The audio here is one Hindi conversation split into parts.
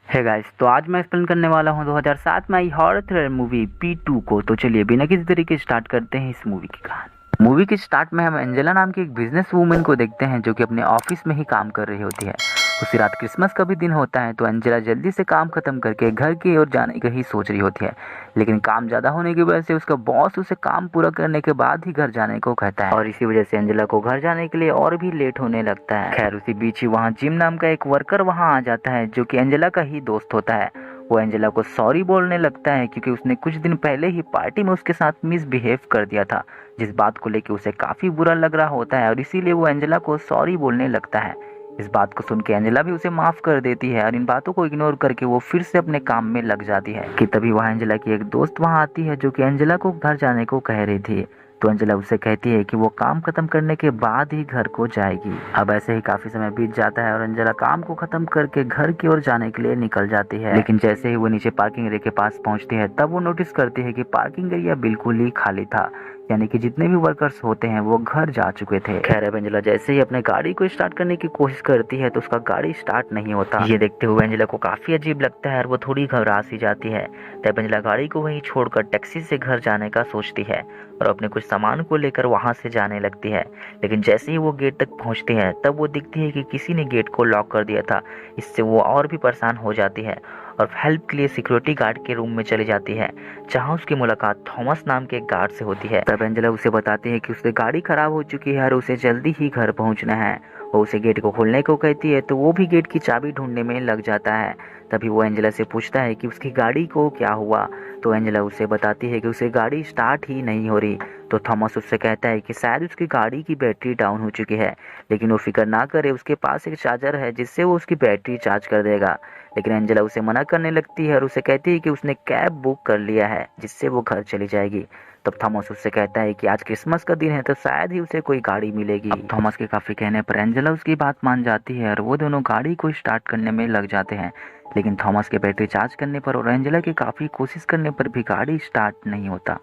है गाइस, तो आज मैं एक्सप्लेन करने वाला हूँ 2007 में आई हॉरर थ्रिलर मूवी P2 को। तो चलिए बिना किसी तरीके स्टार्ट करते हैं इस मूवी की कहानी। मूवी के स्टार्ट में हम एंजेला नाम की एक बिजनेस वूमेन को देखते हैं जो कि अपने ऑफिस में ही काम कर रही होती है। उसी रात क्रिसमस का भी दिन होता है, तो एंजेला जल्दी से काम खत्म करके घर की ओर जाने का ही सोच रही होती है। लेकिन काम ज़्यादा होने की वजह से उसका बॉस उसे काम पूरा करने के बाद ही घर जाने को कहता है, और इसी वजह से एंजेला को घर जाने के लिए और भी लेट होने लगता है। खैर उसी बीच ही वहाँ जिम नाम का एक वर्कर वहाँ आ जाता है जो कि एंजेला का ही दोस्त होता है। वो एंजेला को सॉरी बोलने लगता है क्योंकि उसने कुछ दिन पहले ही पार्टी में उसके साथ मिसबिहेव कर दिया था, जिस बात को लेकर उसे काफ़ी बुरा लग रहा होता है और इसीलिए वो एंजेला को सॉरी बोलने लगता है। इस बात को सुन के एंजेला भी उसे माफ़ कर देती है और इन बातों को इग्नोर करके वो फिर से अपने काम में लग जाती है कि तभी वहाँ एंजेला की एक दोस्त वहाँ आती है जो कि एंजेला को घर जाने को कह रही थी। तो एंजेला उससे कहती है कि वो काम खत्म करने के बाद ही घर को जाएगी। अब ऐसे ही काफी समय बीत जाता है और एंजेला काम को खत्म करके घर की ओर जाने के लिए निकल जाती है। लेकिन जैसे ही वो नीचे पार्किंग एरिया के पास पहुंचती है तब वो नोटिस करती है कि पार्किंग एरिया बिल्कुल ही खाली था, यानी कि जितने भी वर्कर्स होते हैं वो घर जा चुके थे। खैर अब एंजेला जैसे ही अपने गाड़ी को स्टार्ट करने की कोशिश करती है तो उसका गाड़ी स्टार्ट नहीं होता। ये देखते हुए एंजेला को काफी अजीब लगता है और वो थोड़ी घबरा सी जाती है। तब एंजेला गाड़ी को वहीं छोड़कर टैक्सी से घर जाने का सोचती है और अपने कुछ सामान को लेकर वहां से जाने लगती है। लेकिन जैसे ही वो गेट तक पहुंचती है तब वो दिखती है कि किसी ने गेट को लॉक कर दिया था। इससे वो और भी परेशान हो जाती है और हेल्प के लिए सिक्योरिटी गार्ड के रूम में चली जाती है, जहां उसकी मुलाकात थॉमस नाम के एक गार्ड से होती है। तब एंजेला उसे बताती है कि उसकी गाड़ी खराब हो चुकी है और उसे जल्दी ही घर पहुंचना है। वो उसे गेट को खोलने को कहती है तो वो भी गेट की चाबी ढूंढने में लग जाता है। तभी वो एंजेला से पूछता है कि उसकी गाड़ी को क्या हुआ। तो एंजेला उसे बताती है कि उसकी गाड़ी स्टार्ट ही नहीं हो रही। तो थॉमस उससे कहता है कि शायद उसकी गाड़ी की बैटरी डाउन हो चुकी है, लेकिन वो फिक्र ना करे, उसके पास एक चार्जर है जिससे वो उसकी बैटरी चार्ज कर देगा। लेकिन एंजेला उसे मना करने लगती है और उसे कहती है कि उसने कैब बुक कर लिया है जिससे वो घर चली जाएगी। तब थॉमस उससे कहता है कि आज क्रिसमस का दिन है तो शायद ही उसे कोई गाड़ी मिलेगी। अब थॉमस के काफी कहने पर एंजेला उसकी बात मान जाती है और वो दोनों गाड़ी को स्टार्ट करने में लग जाते हैं। लेकिन थॉमस के बैटरी चार्ज करने पर और एंजेला की काफी कोशिश करने पर भी गाड़ी स्टार्ट नहीं होता।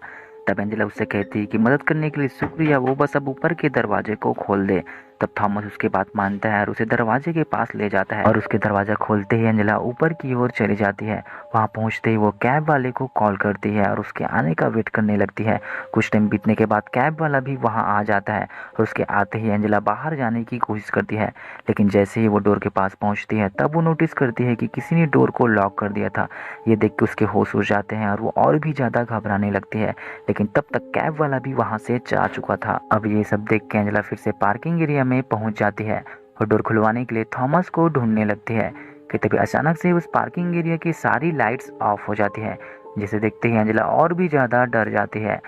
तब एंजेला उससे कहती है कि मदद करने के लिए शुक्रिया, वो बस अब ऊपर के दरवाजे को खोल दे। तब थॉमस उसकी बात मानता है और उसे दरवाजे के पास ले जाता है और उसके दरवाजा खोलते ही एंजेला ऊपर की ओर चली जाती है। वहां पहुंचते ही वो कैब वाले को कॉल करती है और उसके आने का वेट करने लगती है। कुछ टाइम बीतने के बाद कैब वाला भी वहां आ जाता है और उसके आते ही एंजेला बाहर जाने की कोशिश करती है। लेकिन जैसे ही वो डोर के पास पहुंचती है तब वो नोटिस करती है कि किसी ने डोर को लॉक कर दिया था। ये देख के उसके होश उड़ जाते हैं और वो और भी ज्यादा घबराने लगती है। लेकिन तब तक कैब वाला भी वहां से जा चुका था। अब ये सब देख के एंजेला फिर से पार्किंग एरिया में पहुंच जाती है और डोर खुलवाने के लिए थॉमस को ढूंढने लगती है कि तभी अचानक से उस पार्किंग एरिया की सारी लाइट्स ऑफ हो जाती है, जिसे देखते ही एंजेला और भी ज्यादा डर जाती है।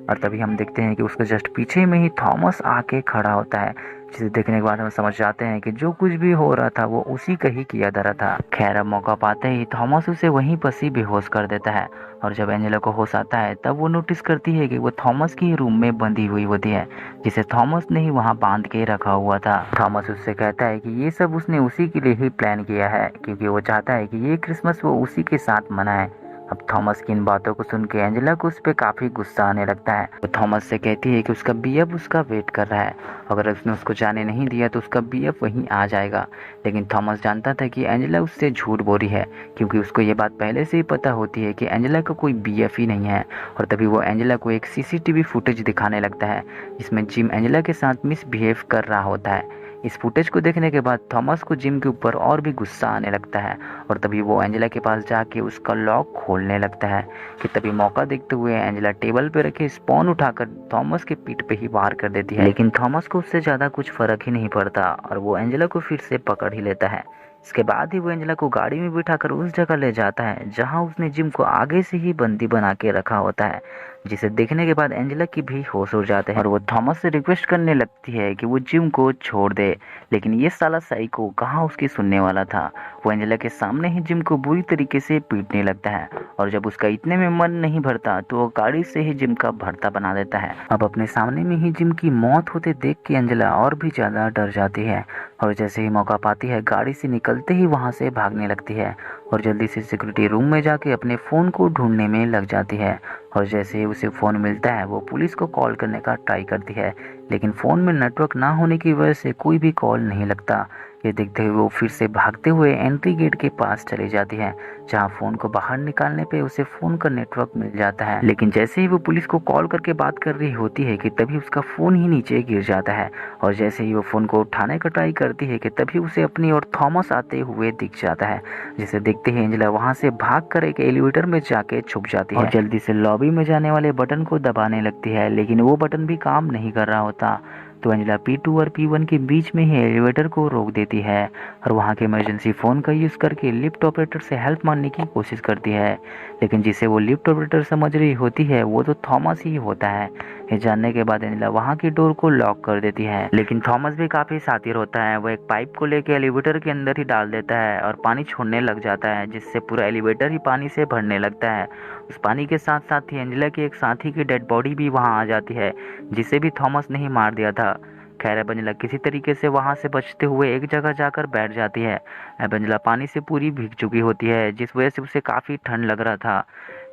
और तभी हम देखते हैं कि उसके जस्ट पीछे में ही थॉमस आके खड़ा होता है, जिसे देखने के बाद हम समझ जाते हैं कि जो कुछ भी हो रहा था वो उसी का ही किया जा रहा था। खैर अब मौका पाते ही थॉमस उसे वहीं पर ही बेहोश कर देता है और जब एंजेला को होश आता है तब वो नोटिस करती है कि वो थॉमस की रूम में बंधी हुई होती है, जिसे थॉमस ने ही वहां बांध के रखा हुआ था। थॉमस उससे कहता है कि ये सब उसने उसी के लिए ही प्लान किया है क्योंकि वो चाहता है कि ये क्रिसमस वो उसी के साथ मनाए। अब थॉमस की इन बातों को सुन के एंजेला को उस पर काफी गुस्सा आने लगता है। वो थॉमस से कहती है कि उसका बीएफ उसका वेट कर रहा है, अगर उसने उसको जाने नहीं दिया तो उसका बीएफ वहीं आ जाएगा। लेकिन थॉमस जानता था कि एंजेला उससे झूठ बोल रही है क्योंकि उसको ये बात पहले से ही पता होती है कि एंजेला का कोई बीएफ ही नहीं है। और तभी वो एंजेला को एक सीसीटीवी फुटेज दिखाने लगता है जिसमें जिम एंजेला के साथ मिसबिहेव कर रहा होता है। इस फुटेज को देखने के बाद थॉमस को जिम के ऊपर और भी गुस्सा आने लगता है और तभी वो एंजेला के पास जाके उसका लॉक खोलने लगता है कि तभी मौका देखते हुए एंजेला टेबल पे रखे स्पॉन उठाकर थॉमस के पीठ पे ही वार कर देती है। लेकिन थॉमस को उससे ज़्यादा कुछ फर्क ही नहीं पड़ता और वो एंजेला को फिर से पकड़ ही लेता है। इसके बाद ही वो एंजेला को गाड़ी में बिठाकर उस जगह ले जाता है जहां उसने जिम को आगे से ही बंदी बना के रखा होता है, जिसे देखने के बाद एंजेला की भी होश उड़ जाते हैं और वो थॉमस से रिक्वेस्ट करने लगती है कि वो जिम को छोड़ दे। लेकिन ये साला साइको कहाँ उसकी सुनने वाला था। वो एंजेला के सामने ही जिम को बुरी तरीके से पीटने लगता है और जब उसका इतने में मन नहीं भरता तो वो गाड़ी से ही जिम का भरता बना देता है। अब अपने सामने में ही जिम की मौत होते देख के एंजेला और भी ज्यादा डर जाती है और जैसे ही मौका पाती है गाड़ी से निकलते ही वहां से भागने लगती है और जल्दी से सिक्योरिटी रूम में जाके अपने फ़ोन को ढूंढने में लग जाती है। और जैसे ही उसे फ़ोन मिलता है वो पुलिस को कॉल करने का ट्राई करती है, लेकिन फ़ोन में नेटवर्क ना होने की वजह से कोई भी कॉल नहीं लगता। ये देखते हुए वो फिर से भागते हुए एंट्री गेट के पास चली जाती है, जहाँ फ़ोन को बाहर निकालने पे उसे फ़ोन का नेटवर्क मिल जाता है। लेकिन जैसे ही वो पुलिस को कॉल करके बात कर रही होती है कि तभी उसका फ़ोन ही नीचे गिर जाता है, और जैसे ही वो फ़ोन को उठाने का ट्राई करती है कि तभी उसे अपनी और थॉमस आते हुए दिख जाता है, जिसे देखते ही एंजेला वहाँ से भाग कर एक एलिवेटर में जाके छुप जाती है और जल्दी से लॉबी में जाने वाले बटन को दबाने लगती है, लेकिन वो बटन भी काम नहीं कर रहा होता। तो एंजेला P2 और P1 के बीच में ही एलिवेटर को रोक देती है और वहाँ के इमरजेंसी फ़ोन का यूज़ करके लिफ्ट ऑपरेटर से हेल्प मांगने की कोशिश करती है, लेकिन जिसे वो लिफ्ट ऑपरेटर समझ रही होती है वो तो थॉमस ही होता है। ये जानने के बाद एंजेला वहाँ की डोर को लॉक कर देती है, लेकिन थॉमस भी काफ़ी शातिर होता है। वो एक पाइप को लेकर एलिवेटर के अंदर ही डाल देता है और पानी छोड़ने लग जाता है, जिससे पूरा एलिवेटर ही पानी से भरने लगता है। उस पानी के साथ साथ ही एंजेला की एक साथी की डेड बॉडी भी वहाँ आ जाती है, जिसे भी थॉमस ने ही मार दिया था। खैर अब एंजेला किसी तरीके से वहाँ से बचते हुए एक जगह जाकर बैठ जाती है। अब एंजेला पानी से पूरी भीग चुकी होती है, जिस वजह से उसे काफ़ी ठंड लग रहा था,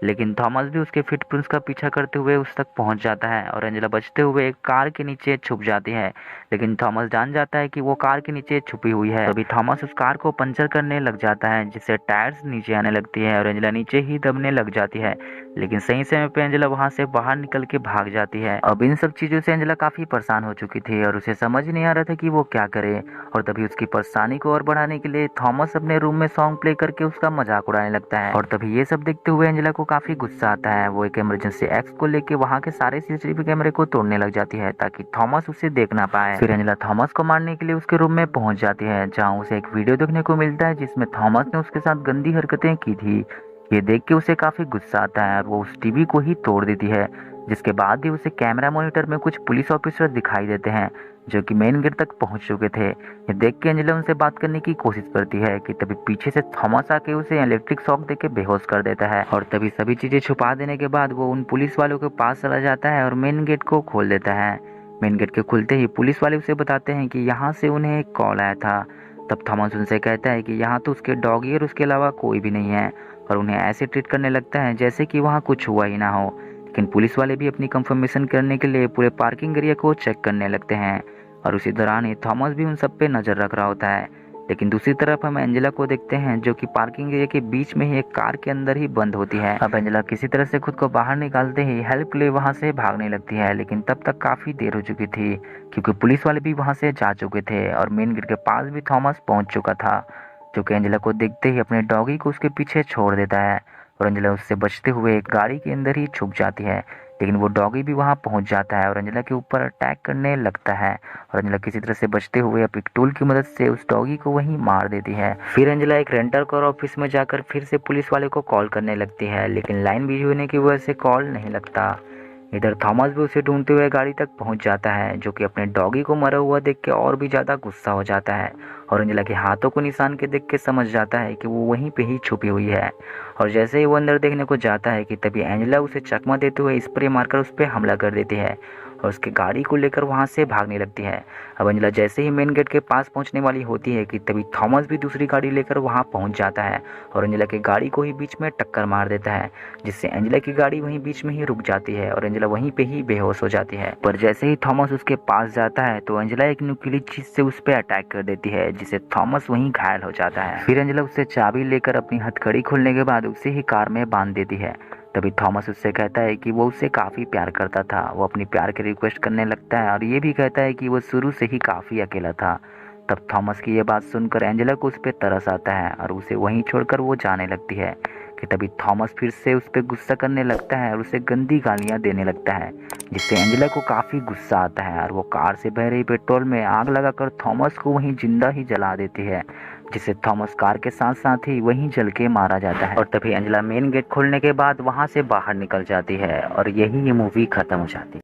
लेकिन थॉमस भी उसके फुटप्रिंट्स का पीछा करते हुए उस तक पहुंच जाता है और एंजेला बचते हुए एक कार के नीचे छुप जाती है। लेकिन थॉमस जान जाता है कि वो कार के नीचे छुपी हुई है। तभी थॉमस उस कार को पंचर करने लग जाता है, जिससे टायर्स नीचे आने लगती है और एंजेला नीचे ही दबने लग जाती है, लेकिन सही समय पे एंजेला वहां से बाहर निकल के भाग जाती है। अब इन सब चीजों से एंजेला काफी परेशान हो चुकी थी और उसे समझ नहीं आ रहा था कि वो क्या करे, और तभी उसकी परेशानी को और बढ़ाने के लिए थॉमस अपने रूम में सॉन्ग प्ले करके उसका मजाक उड़ाने लगता है। और तभी ये सब देखते हुए एंजेला को काफी गुस्सा आता है। वो एक इमरजेंसी एक्स को लेके वहाँ के सारे सीसीटीवी कैमरे को तोड़ने लग जाती है ताकि थॉमस उसे देख ना पाए। फिर एंजेला थॉमस को मारने के लिए उसके रूम में पहुंच जाती है, जहाँ उसे एक वीडियो देखने को मिलता है जिसमें थॉमस ने उसके साथ गंदी हरकतें की थी। ये देख के उसे काफी गुस्सा आता है और वो उस टीवी को ही तोड़ देती है, जिसके बाद ही उसे कैमरा मॉनिटर में कुछ पुलिस ऑफिसर दिखाई देते हैं जो कि मेन गेट तक पहुंच चुके थे। ये देख के एंजेला उनसे बात करने की कोशिश करती है कि तभी पीछे से थॉमस आके उसे इलेक्ट्रिक शॉक देके बेहोश कर देता है, और तभी सभी चीजें छुपा देने के बाद वो उन पुलिस वालों के पास चला जाता है और मेन गेट को खोल देता है। मेन गेट के खुलते ही पुलिस वाले उसे बताते हैं कि यहाँ से उन्हें एक कॉल आया था। तब थॉमस उनसे कहता है कि यहाँ तो उसके डॉगी और उसके अलावा कोई भी नहीं है, और उन्हें ऐसे ट्रीट करने लगता है जैसे कि वहाँ कुछ हुआ ही ना हो। लेकिन पुलिस वाले भी अपनी कंफर्मेशन करने के लिए पूरे पार्किंग एरिया को चेक करने लगते हैं, और उसी दौरान ही थॉमस भी उन सब पे नज़र रख रहा होता है। लेकिन दूसरी तरफ हम एंजेला को देखते हैं जो कि पार्किंग एरिया के बीच में ही एक कार के अंदर ही बंद होती है। अब एंजेला किसी तरह से खुद को बाहर निकालते ही हेल्प के लिए वहां से भागने लगती है, लेकिन तब तक काफी देर हो चुकी थी क्योंकि पुलिस वाले भी वहां से जा चुके थे और मेन गेट के पास भी थॉमस पहुंच चुका था, जो कि एंजेला को देखते ही अपने डॉगी को उसके पीछे छोड़ देता है और एंजेला उससे बचते हुए एक गाड़ी के अंदर ही छुप जाती है। लेकिन वो डॉगी भी वहां पहुंच जाता है और एंजेला के ऊपर अटैक करने लगता है, और एंजेला किसी तरह से बचते हुए एक टूल की मदद से उस डॉगी को वहीं मार देती है। फिर एंजेला एक रेंटल कार ऑफिस में जाकर फिर से पुलिस वाले को कॉल करने लगती है, लेकिन लाइन बिजी होने की वजह से कॉल नहीं लगता। इधर थॉमस भी उसे ढूंढते हुए गाड़ी तक पहुंच जाता है, जो कि अपने डॉगी को मरा हुआ देख के और भी ज्यादा गुस्सा हो जाता है, और एंजेला के हाथों को निशान के देख के समझ जाता है कि वो वहीं पे ही छुपी हुई है। और जैसे ही वो अंदर देखने को जाता है कि तभी एंजेला उसे चकमा देते हुए स्प्रे मारकर उस पर हमला कर देती है और उसकी गाड़ी को लेकर वहां से भागने लगती है। अब एंजेला जैसे ही मेन गेट के पास पहुंचने वाली होती है कि तभी थॉमस भी दूसरी गाड़ी लेकर वहां पहुंच जाता है और एंजेला की गाड़ी को ही बीच में टक्कर मार देता है, जिससे एंजेला की गाड़ी वहीं बीच में ही रुक जाती है और एंजेला वहीं पे ही बेहोश हो जाती है। पर जैसे ही थॉमस उसके पास जाता है तो एंजेला एक नुकीली चीज से उस पर अटैक कर देती है, जिससे थॉमस वहीं घायल हो जाता है। फिर एंजेला उससे चाबी लेकर अपनी हथकड़ी खोलने के बाद उसे ही कार में बांध देती है। तभी थॉमस उससे कहता है कि वो उससे काफ़ी प्यार करता था। वो अपनी प्यार की रिक्वेस्ट करने लगता है और ये भी कहता है कि वो शुरू से ही काफ़ी अकेला था। तब थॉमस की ये बात सुनकर एंजेला को उस पर तरस आता है और उसे वहीं छोड़कर वो जाने लगती है कि तभी थॉमस फिर से उस पर गुस्सा करने लगता है और उसे गंदी गालियाँ देने लगता है, जिससे एंजेला को काफ़ी गुस्सा आता है और वो कार से बह रही पेट्रोल में आग लगाकर थॉमस को वहीं जिंदा ही जला देती है, जिससे थॉमस कार के साथ साथ ही वहीं जल के मारा जाता है। और तभी एंजेला मेन गेट खोलने के बाद वहां से बाहर निकल जाती है और यही ये मूवी खत्म हो जाती है।